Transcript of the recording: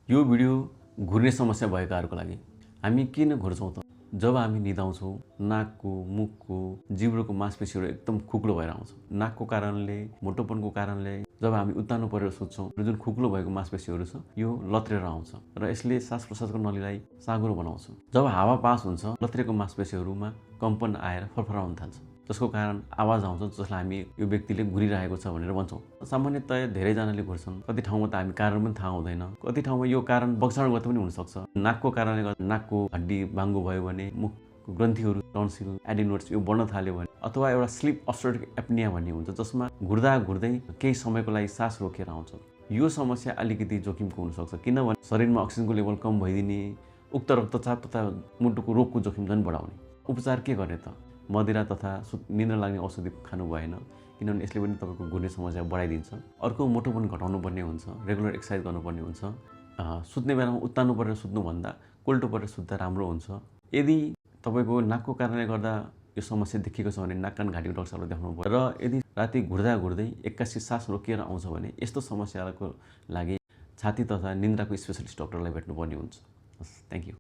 यो भिडियो घुर्ने समस्या भएकाहरूको लागि। हामी किन घुर्छौँ त? जब हामी निदाउँछौँ नाकको, मुखको, जिब्रोको मांसपेशीहरू एकदम खुक्लो भएर आउँछ। नाकको कारणले, मोटोपनको कारणले जब हामी उत्तानो परेर सुत्छौँ र जुन खुक्लो भएको मांसपेशीहरू छ यो लत्रेर आउँछ र यसले श्वास प्रश्वासको नलीलाई साँघुरो बनाउँछ। जब हावा पास हुन्छ लत्रेको मांसपेशीहरूमा कम्पन आएर फरफराउन थाल्छ, जसको कारण आवाज आउँछ जसलाई हामी यो व्यक्तिले घुरिरहेको छ भनेर भन्छौँ। सामान्यतया धेरैजनाले घुर्छन्। कति ठाउँमा त हामी कारण पनि थाहा हुँदैन, कति ठाउँमा यो कारण वक्षाणुगत पनि हुनसक्छ। नाकको कारणले गर्दा नाकको हड्डी बाङ्गो भयो भने, मुखको ग्रन्थीहरू, टन्सिल, एडिनोइड्स यो बढ्न थाल्यो भने, अथवा एउटा स्लिप अब्स्ट्रक्टिभ एप्निया भन्ने हुन्छ जसमा घुर्दा घुर्दै केही समयको लागि सास रोकिएर आउँछ। यो समस्या अलिकति जोखिमको हुनसक्छ, किनभने शरीरमा अक्सिजनको लेभल कम भइदिने, उक्त रक्तचाप तथा मुटुको रोगको जोखिम झन् बढाउने। उपचार के गर्ने त? मदिरा तथा निद्रा लाग्ने औषधि खानु भएन, किनभने यसले पनि तपाईँको घुर्ने समस्या बढाइदिन्छ। अर्को मोटोपन घटाउनु पर्ने हुन्छ, रेगुलर एक्सर्साइज गर्नुपर्ने हुन्छ। सुत्ने बेलामा उत्तानो परेर सुत्नुभन्दा कोल्टो परेर सुत्दा राम्रो हुन्छ। यदि तपाईँको नाकको कारणले गर्दा यो समस्या देखिएको छ भने नाक कान घाँटीको डाक्टरलाई देखाउनु पर्छ। र यदि राति घुर्दा घुर्दै एक्कासी सास रोकिएर आउँछ भने यस्तो समस्याको लागि छाती तथा निन्द्राको स्पेशलिस्ट डाक्टरलाई भेट्नुपर्ने हुन्छ। Thank you.